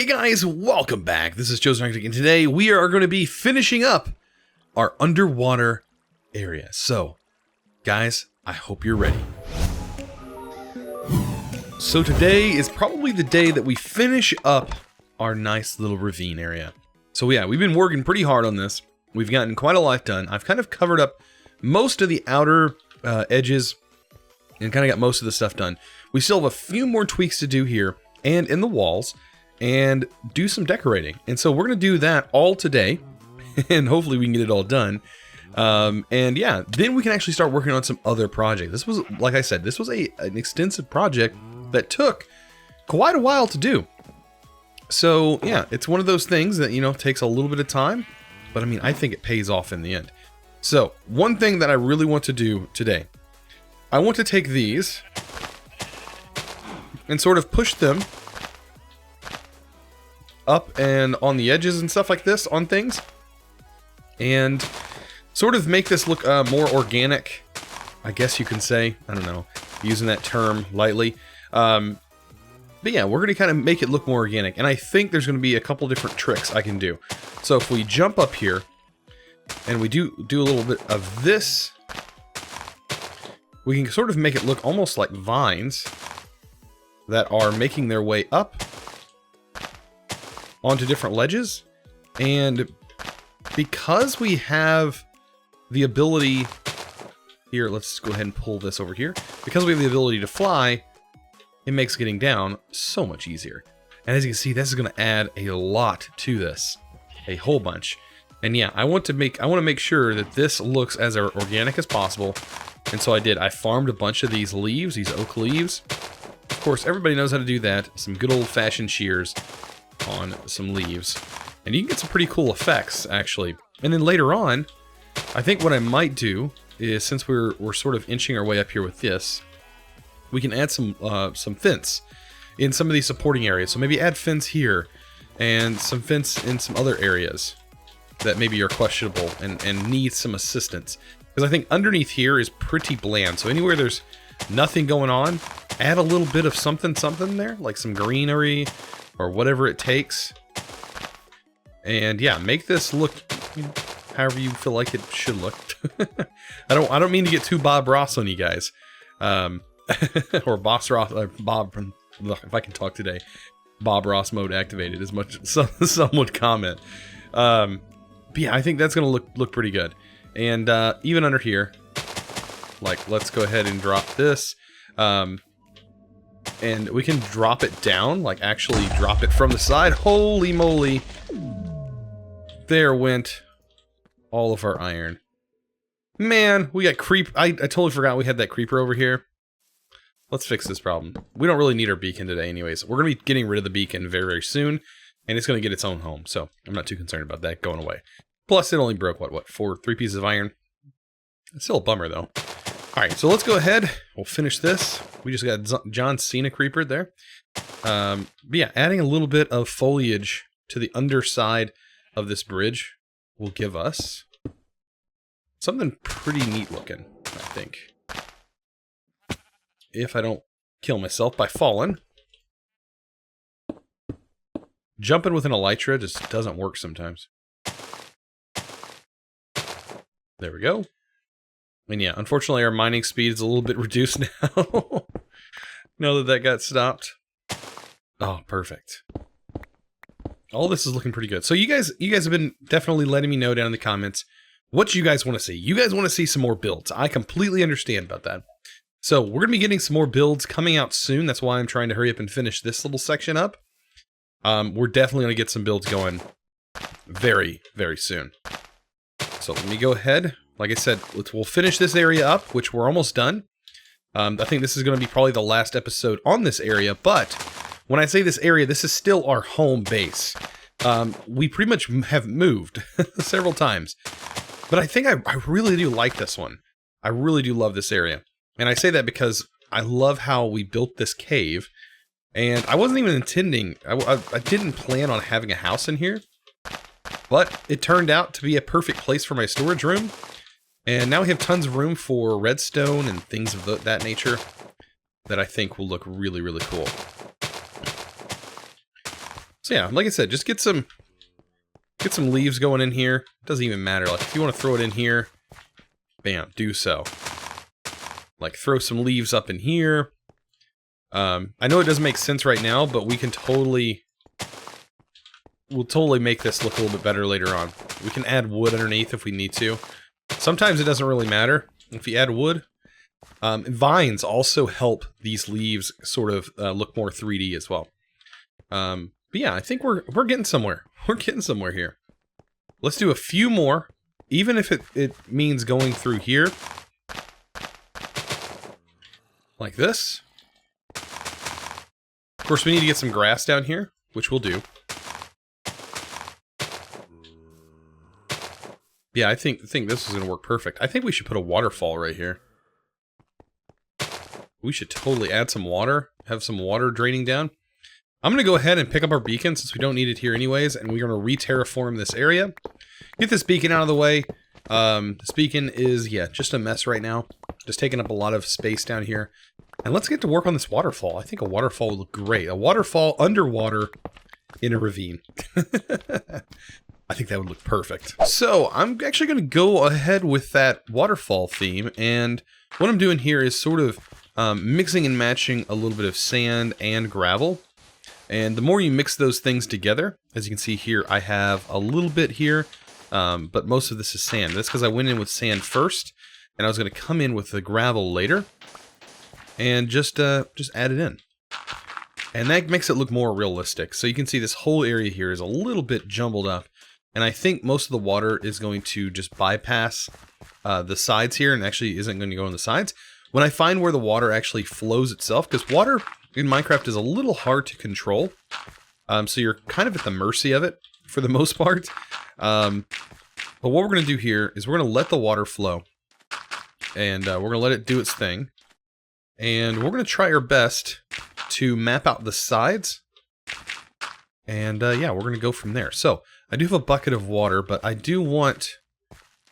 Hey guys, welcome back. This is ChosenArchitect, and today we are going to be finishing up our underwater area. So, guys, I hope you're ready. So today is probably the day that we finish up our nice little ravine area. So yeah, we've been working pretty hard on this. We've gotten quite a lot done. I've kind of covered up most of the outer edges and kind of got most of the stuff done. We still have a few more tweaks to do here and in the walls, and do some decorating. And so we're going to do that all today, and hopefully we can get it all done. And yeah, then we can actually start working on some other projects. This was, like I said, this was an extensive project that took quite a while to do. So yeah, it's one of those things that, you know, takes a little bit of time, but I mean, I think it pays off in the end. So one thing that I really want to do today, I want to take these and sort of push them up and on the edges and stuff like this on things, and sort of make this look more organic, I guess you can say. I don't know, using that term lightly. But yeah, we're going to kind of make it look more organic, and I think there's going to be a couple different tricks I can do. So if we jump up here and we do a little bit of this, we can sort of make it look almost like vines that are making their way up onto different ledges. And because we have the ability here, let's go ahead and pull this over here. Because we have the ability to fly, it makes getting down so much easier. And as you can see, this is going to add a lot to this, a whole bunch. And yeah, I want to make sure that this looks as organic as possible. And so I did. I farmed a bunch of these leaves, these oak leaves. Of course, everybody knows how to do that. Some good old-fashioned shears on some leaves, and you can get some pretty cool effects, actually. And then later on, I think what I might do is, since we're sort of inching our way up here with this, we can add some fence in some of these supporting areas. So maybe add fence here and some fence in some other areas that maybe are questionable and need some assistance, because I think underneath here is pretty bland. So anywhere there's nothing going on, add a little bit of something there, like some greenery or whatever it takes. And yeah, make this look, you know, however you feel like it should look. I don't mean to get too Bob Ross on you guys. Or Boss Ross, Bob, if I can talk today. Bob Ross mode activated, as much as some would comment. But yeah, I think that's gonna look pretty good. And even under here, like, let's go ahead and drop this. And we can drop it down, like actually drop it from the side. Holy moly. There went all of our iron. Man, we got I totally forgot we had that creeper over here. Let's fix this problem. We don't really need our beacon today anyways. We're going to be getting rid of the beacon very, very soon. And it's going to get its own home. So I'm not too concerned about that going away. Plus, it only broke, what, 3 pieces of iron? It's still a bummer, though. Alright, so let's go ahead. We'll finish this. We just got John Cena creeper there. But yeah, adding a little bit of foliage to the underside of this bridge will give us something pretty neat looking, I think. If I don't kill myself by falling. Jumping with an elytra just doesn't work sometimes. There we go. And yeah, unfortunately our mining speed is a little bit reduced now. Now that got stopped. Oh, perfect. All this is looking pretty good. So you guys have been definitely letting me know down in the comments what you guys want to see. You guys want to see some more builds. I completely understand about that. So we're going to be getting some more builds coming out soon. That's why I'm trying to hurry up and finish this little section up. We're definitely going to get some builds going very, very soon. So let me go ahead. Like I said, we'll finish this area up, which we're almost done. I think this is going to be probably the last episode on this area, but when I say this area, this is still our home base. We pretty much have moved several times, but I think I really do like this one. I really do love this area. And I say that because I love how we built this cave, and I wasn't even intending, I didn't plan on having a house in here, but it turned out to be a perfect place for my storage room. And now we have tons of room for redstone and things of that nature that I think will look really, really cool. So yeah, like I said, just get some leaves going in here. Doesn't even matter. Like if you want to throw it in here, bam, do so. Like throw some leaves up in here. I know it doesn't make sense right now, but we'll totally make this look a little bit better later on. We can add wood underneath if we need to. Sometimes it doesn't really matter if you add wood. Vines also help these leaves sort of look more 3D as well. But yeah, I think we're getting somewhere. We're getting somewhere here. Let's do a few more, even if it means going through here. Like this. Of course, we need to get some grass down here, which we'll do. Yeah, I think this is going to work perfect. I think we should put a waterfall right here. We should totally add some water, have some water draining down. I'm going to go ahead and pick up our beacon since we don't need it here anyways, and we're going to re-terraform this area. Get this beacon out of the way. This beacon is, yeah, just a mess right now. Just taking up a lot of space down here. And let's get to work on this waterfall. I think a waterfall would look great. A waterfall underwater in a ravine. I think that would look perfect. So I'm actually going to go ahead with that waterfall theme. And what I'm doing here is sort of mixing and matching a little bit of sand and gravel. And the more you mix those things together, as you can see here, I have a little bit here, but most of this is sand. That's because I went in with sand first, and I was going to come in with the gravel later. And just add it in. And that makes it look more realistic. So you can see this whole area here is a little bit jumbled up. And I think most of the water is going to just bypass the sides here and actually isn't going to go on the sides. When I find where the water actually flows itself, because water in Minecraft is a little hard to control. So you're kind of at the mercy of it for the most part. But what we're going to do here is we're going to let the water flow. And we're going to let it do its thing. And we're going to try our best to map out the sides. And yeah, we're going to go from there. So I do have a bucket of water, but I do want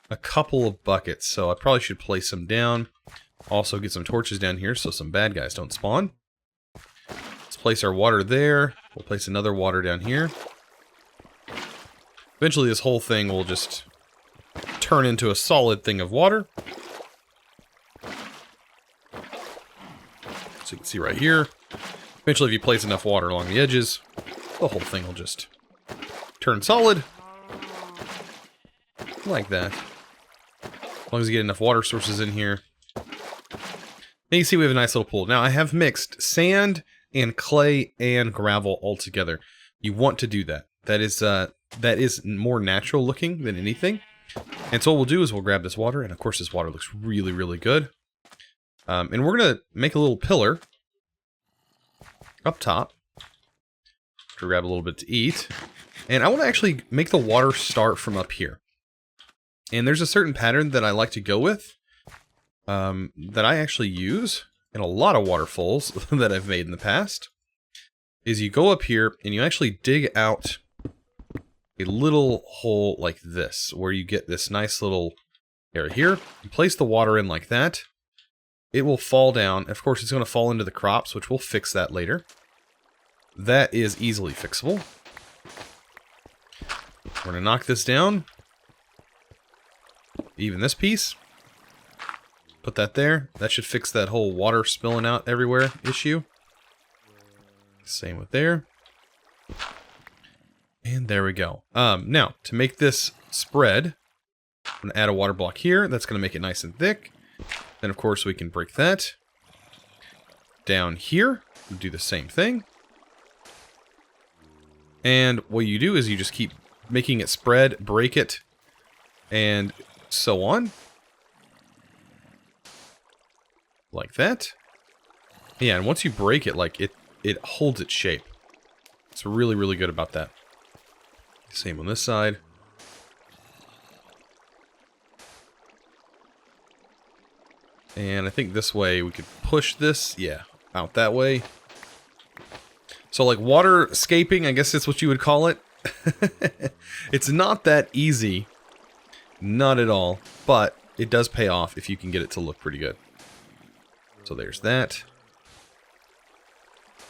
a couple of buckets. So I probably should place them down. Also get some torches down here so some bad guys don't spawn. Let's place our water there. We'll place another water down here. Eventually this whole thing will just turn into a solid thing of water. So you can see right here. Eventually if you place enough water along the edges, the whole thing will just turn solid. Like that. As long as you get enough water sources in here. And you see we have a nice little pool. Now I have mixed sand and clay and gravel all together. You want to do that. That is more natural looking than anything. And so what we'll do is we'll grab this water, and of course this water looks really, really good. And we're going to make a little pillar up top to grab a little bit to eat. And I want to actually make the water start from up here. And there's a certain pattern that I like to go with that I actually use in a lot of waterfalls that I've made in the past. Is you go up here and you actually dig out a little hole like this, where you get this nice little area here. You place the water in like that. It will fall down. Of course, it's going to fall into the crops, which we'll fix that later. That is easily fixable. We're going to knock this down. Even this piece. Put that there. That should fix that whole water spilling out everywhere issue. Same with there. And there we go. Now, to make this spread, I'm going to add a water block here. That's going to make it nice and thick. Then, of course, we can break that. Down here, we'll do the same thing. And what you do is you just keep making it spread, break it, and so on. Like that. Yeah, and once you break it, like it holds its shape. It's really, really good about that. Same on this side. And I think this way we could push this, yeah, out that way. So like waterscaping, I guess that's what you would call it. It's not that easy. Not at all. But it does pay off if you can get it to look pretty good. So there's that.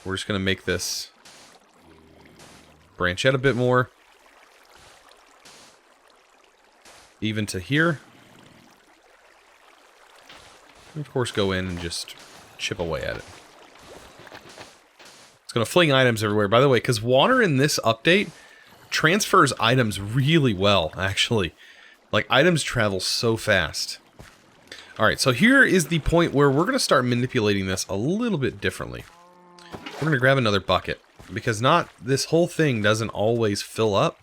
We're just going to make this branch out a bit more. Even to here. And of course, go in and just chip away at it. It's going to fling items everywhere. By the way, because water in this update transfers items really well, actually. Like, items travel so fast. Alright, so here is the point where we're going to start manipulating this a little bit differently. We're going to grab another bucket. Because this whole thing doesn't always fill up.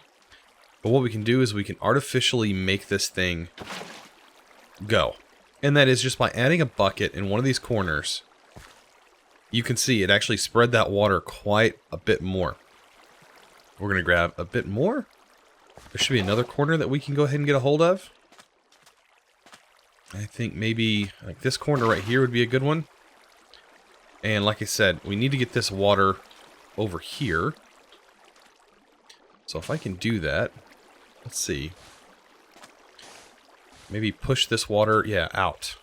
But what we can do is we can artificially make this thing go. And that is just by adding a bucket in one of these corners. You can see it actually spread that water quite a bit more. We're going to grab a bit more. There should be another corner that we can go ahead and get a hold of. I think maybe like this corner right here would be a good one. And like I said, we need to get this water over here. So if I can do that, let's see. Maybe push this water, yeah, out.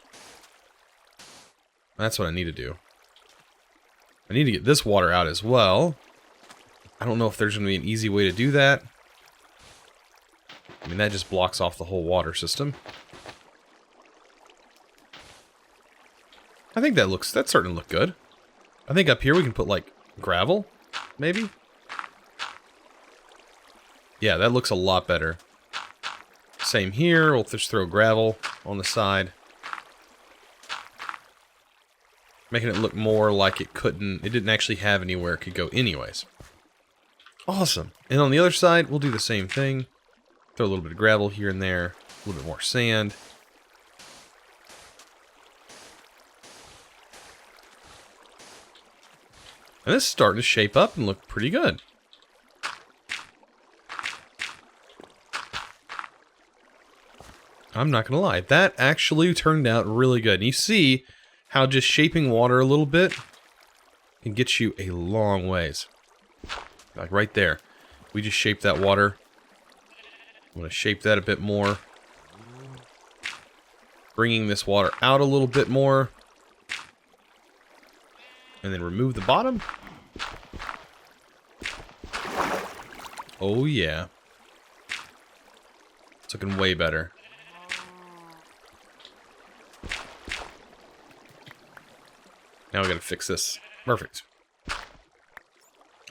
That's what I need to do. I need to get this water out as well. I don't know if there's going to be an easy way to do that. I mean, that just blocks off the whole water system. I think that certainly looked good. I think up here we can put, like, gravel, maybe? Yeah, that looks a lot better. Same here, we'll just throw gravel on the side. Making it look more like it didn't actually have anywhere it could go anyways. Awesome. And on the other side, we'll do the same thing. Throw a little bit of gravel here and there, a little bit more sand. And this is starting to shape up and look pretty good. I'm not going to lie. That actually turned out really good. And you see how just shaping water a little bit can get you a long ways. Like right there. We just shaped that water. I'm going to shape that a bit more. Bringing this water out a little bit more. And then remove the bottom. Oh yeah. It's looking way better. Now we gotta fix this. Perfect.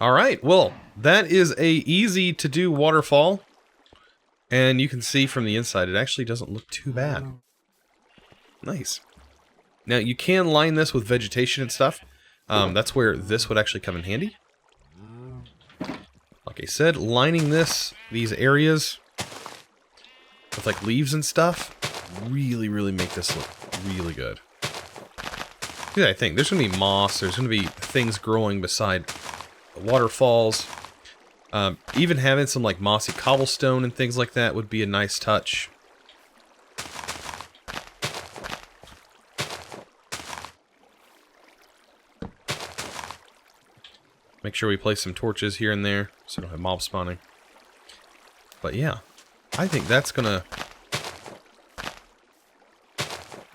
Alright, well, that is a easy to do waterfall. And you can see from the inside, it actually doesn't look too bad. Nice. Now, you can line this with vegetation and stuff. That's where this would actually come in handy. Like I said, lining these areas with like leaves and stuff, really make this look really good. Yeah, I think there's going to be moss, there's going to be things growing beside waterfalls. Even having some like mossy cobblestone and things like that would be a nice touch. Make sure we place some torches here and there so we don't have mobs spawning. But yeah, I think that's gonna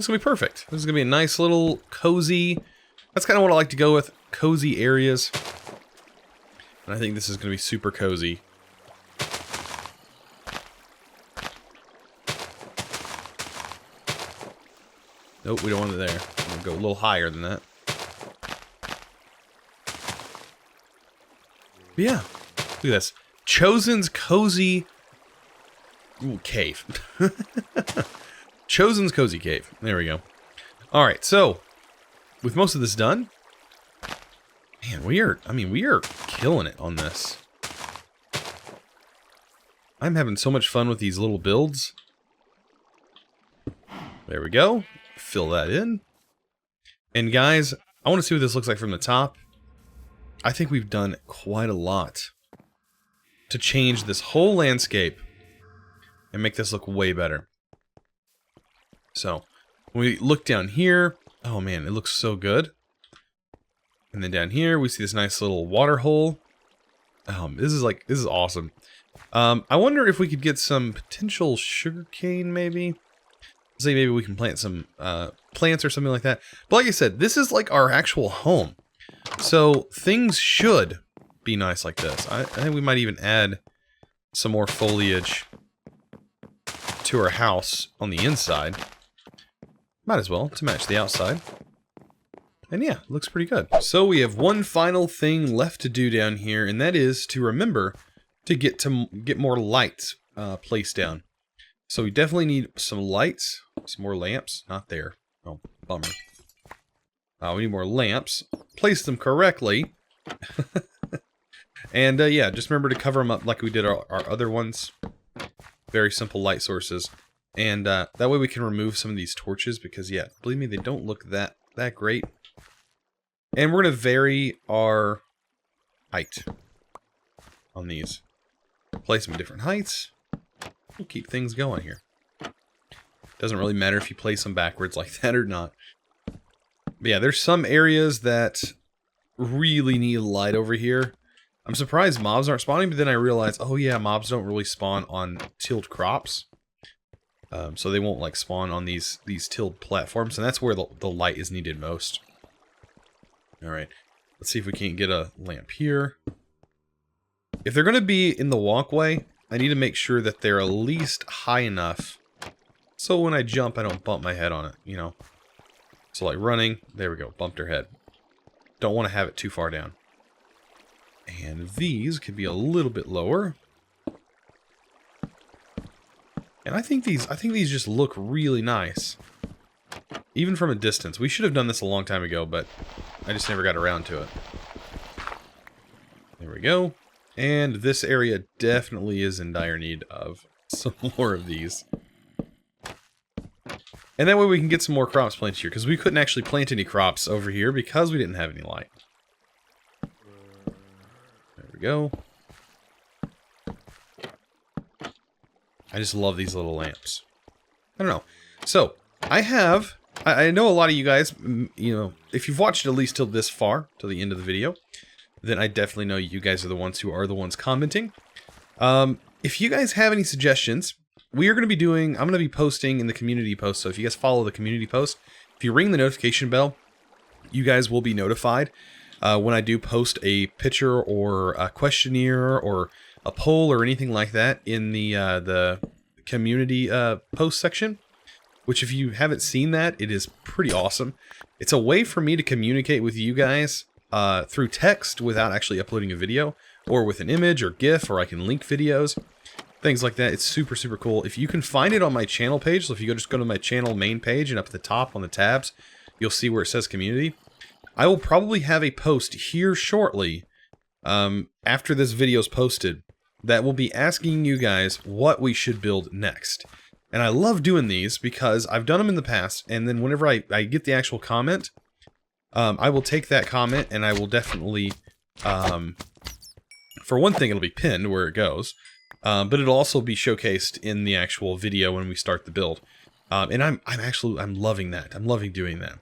be perfect. This is gonna be a nice little cozy. That's kind of what I like to go with, cozy areas. And I think this is gonna be super cozy. Nope, we don't want it there. I'm gonna go a little higher than that. But yeah, look at this. Chosen's cozy cave. Chosen's cozy cave. There we go. Alright, so with most of this done, man, we are killing it on this. I'm having so much fun with these little builds. There we go. Fill that in. And guys, I want to see what this looks like from the top. I think we've done quite a lot to change this whole landscape and make this look way better. So, when we look down here, oh man, it looks so good. And then down here, we see this nice little water hole. This is awesome. I wonder if we could get some potential sugarcane, maybe. Say maybe we can plant some plants or something like that. But like I said, this is like our actual home. So things should be nice like this. I think we might even add some more foliage to our house on the inside. Might as well, to match the outside. And yeah, looks pretty good. So we have one final thing left to do down here, and that is to remember to get more lights placed down. So we definitely need some lights, some more lamps. Not there. Oh, bummer. We need more lamps. Place them correctly. And yeah, just remember to cover them up like we did our other ones. Very simple light sources. And that way we can remove some of these torches because, yeah, believe me, they don't look that great. And we're going to vary our height on these. Place them at different heights. We'll keep things going here. Doesn't really matter if you place them backwards like that or not. But yeah, there's some areas that really need light over here. I'm surprised mobs aren't spawning, but then I realized, oh yeah, mobs don't really spawn on tilled crops. So they won't like spawn on these tilled platforms, and that's where the light is needed most. Alright, let's see if we can't get a lamp here. If they're going to be in the walkway, I need to make sure that they're at least high enough so when I jump, I don't bump my head on it, you know. So like running, there we go, bumped her head. Don't want to have it too far down. And these could be a little bit lower. And I think these just look really nice. Even from a distance. We should have done this a long time ago, but I just never got around to it. There we go. And this area definitely is in dire need of some more of these. And that way we can get some more crops planted here, because we couldn't actually plant any crops over here because we didn't have any light. There we go. I just love these little lamps. I don't know. So, I know a lot of you guys, you know, if you've watched at least till this far, till the end of the video, then I definitely know you guys are the ones who are the ones commenting. If you guys have any suggestions, I'm going to be posting in the community post, so if you guys follow the community post, if you ring the notification bell, you guys will be notified when I do post a picture or a questionnaire or a poll or anything like that in the community post section, which if you haven't seen that, it is pretty awesome. It's a way for me to communicate with you guys through text without actually uploading a video, or with an image or GIF, or I can link videos. Things like that. It's super, super cool. If you can find it on my channel page, so if you just go to my channel main page and up at the top on the tabs, you'll see where it says community. I will probably have a post here shortly, after this video is posted, that will be asking you guys what we should build next. And I love doing these because I've done them in the past, and then whenever I get the actual comment, I will take that comment and I will definitely, for one thing, it'll be pinned where it goes. But it'll also be showcased in the actual video when we start the build. And I'm loving that. I'm loving doing that.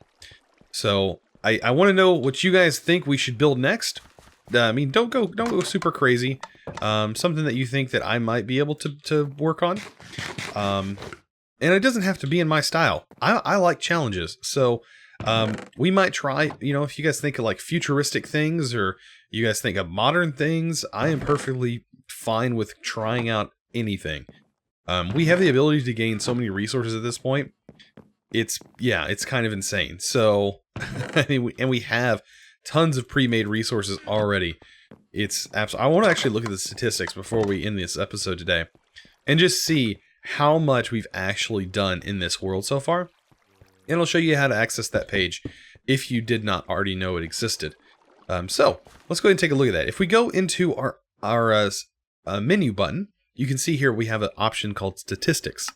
So I want to know what you guys think we should build next. I mean, don't go super crazy. Something that you think that I might be able to work on. And it doesn't have to be in my style. I like challenges. So we might try, you know, if you guys think of like futuristic things, or you guys think of modern things, I am perfectly fine with trying out anything. We have the ability to gain so many resources at this point. It's kind of insane. So, I mean, we have tons of pre-made resources already. It's absolutely. I want to actually look at the statistics before we end this episode today, and just see how much we've actually done in this world so far. And I'll show you how to access that page if you did not already know it existed. So let's go ahead and take a look at that. If we go into our menu button, you can see here we have an option called statistics.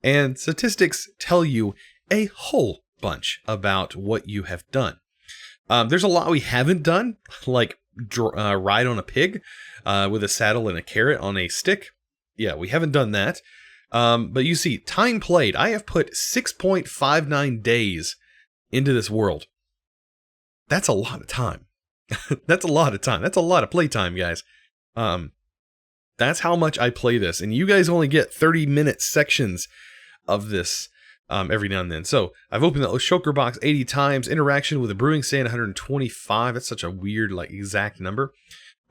And statistics tell you a whole bunch about what you have done. There's a lot we haven't done, like ride on a pig with a saddle and a carrot on a stick. Yeah, we haven't done that. But you see, time played. I have put 6.59 days into this world. That's a lot of time. That's a lot of time. That's a lot of playtime, guys. That's how much I play this. And you guys only get 30-minute sections of this every now and then. So I've opened the shulker box 80 times. Interaction with the brewing stand 125. That's such a weird, like, exact number.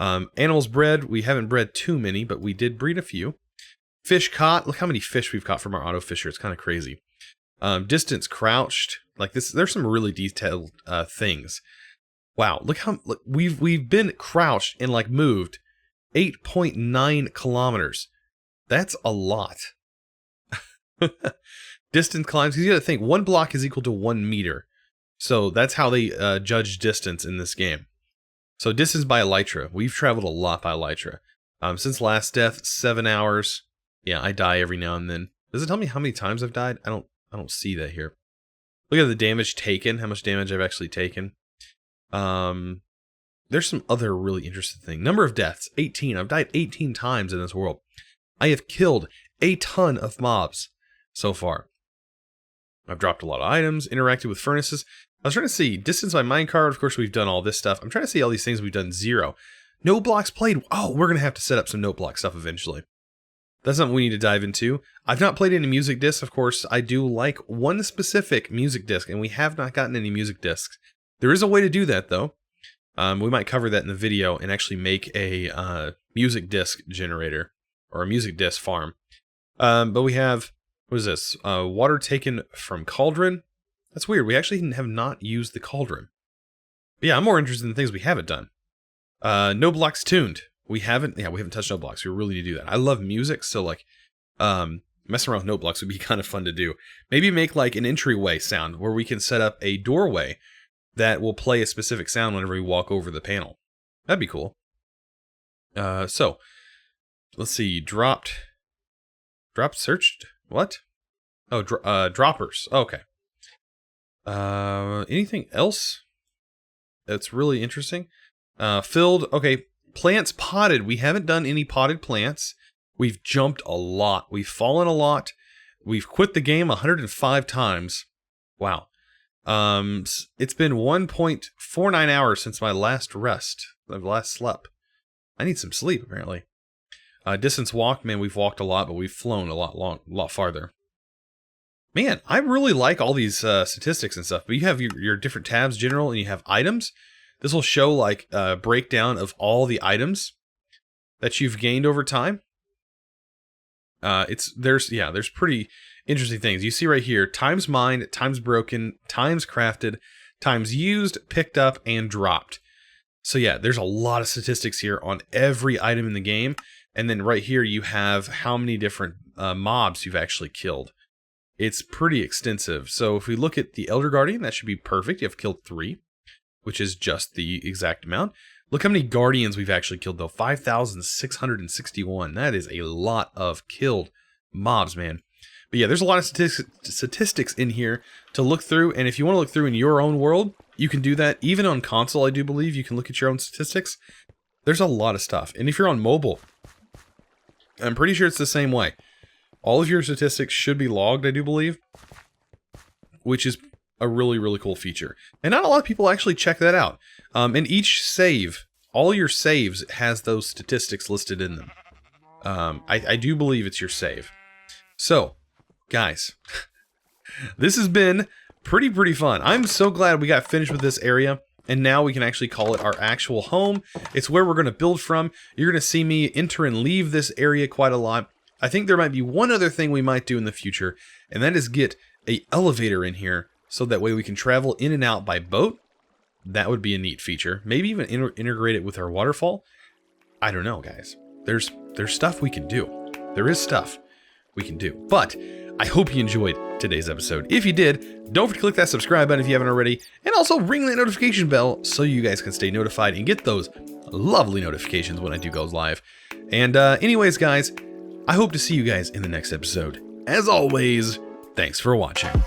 Animals bred, we haven't bred too many, but we did breed a few. Fish caught, look how many fish we've caught from our auto fisher. It's kind of crazy. Distance crouched, like this. There's some really detailed things. Wow, look, we've been crouched and like moved 8.9 kilometers. That's a lot. Distance climbs. You got to think 1 block is equal to 1 meter. So that's how they judge distance in this game. So distance by elytra. We've traveled a lot by elytra. Since last death, 7 hours. Yeah, I die every now and then. Does it tell me how many times I've died? I don't see that here. Look at the damage taken. How much damage I've actually taken. There's some other really interesting thing. Number of deaths, 18. I've died 18 times in this world. I have killed a ton of mobs so far. I've dropped a lot of items, interacted with furnaces. I was trying to see distance by minecart. Of course, we've done all this stuff. I'm trying to see all these things. We've done 0. No blocks played. Oh, we're going to have to set up some note block stuff eventually. That's something we need to dive into. I've not played any music discs, of course. I do like one specific music disc, and we have not gotten any music discs. There is a way to do that, though. We might cover that in the video and actually make a music disc generator or a music disc farm. But we have, what is this? Water taken from cauldron. That's weird. We actually have not used the cauldron. But yeah, I'm more interested in the things we haven't done. No blocks tuned. We haven't touched note blocks. We really need to do that. I love music, so like, messing around with note blocks would be kind of fun to do. Maybe make like an entryway sound where we can set up a doorway that will play a specific sound whenever we walk over the panel. That'd be cool. So, let's see. Dropped, searched, what? Oh, droppers. Okay. Anything else that's really interesting? Filled, okay. Plants potted. We haven't done any potted plants. We've jumped a lot. We've fallen a lot. We've quit the game 105 times. Wow. It's been 1.49 hours since my last rest. My last slept. I need some sleep, apparently. Distance walked. Man, we've walked a lot, but we've flown a lot farther. Man, I really like all these statistics and stuff. But you have your different tabs, general, and you have items. This will show like a breakdown of all the items that you've gained over time. There's pretty interesting things. You see right here, times mined, times broken, times crafted, times used, picked up, and dropped. So yeah, there's a lot of statistics here on every item in the game. And then right here, you have how many different mobs you've actually killed. It's pretty extensive. So if we look at the Elder Guardian, that should be perfect. You've killed 3. Which is just the exact amount. Look how many Guardians we've actually killed, though. 5,661. That is a lot of killed mobs, man. But yeah, there's a lot of statistics in here to look through. And if you want to look through in your own world, you can do that. Even on console, I do believe you can look at your own statistics. There's a lot of stuff. And if you're on mobile, I'm pretty sure it's the same way. All of your statistics should be logged, I do believe. Which is a really, really cool feature. And not a lot of people actually check that out. And each save, all your saves has those statistics listed in them. I do believe it's your save. So, guys, this has been pretty fun. I'm so glad we got finished with this area. And now we can actually call it our actual home. It's where we're going to build from. You're going to see me enter and leave this area quite a lot. I think there might be one other thing we might do in the future. And that is get an elevator in here. So that way we can travel in and out by boat. That would be a neat feature. Maybe even integrate it with our waterfall. I don't know, guys. There's stuff we can do. There is stuff we can do. But I hope you enjoyed today's episode. If you did, don't forget to click that subscribe button if you haven't already. And also ring that notification bell so you guys can stay notified and get those lovely notifications when I do go live. And anyways, guys, I hope to see you guys in the next episode. As always, thanks for watching.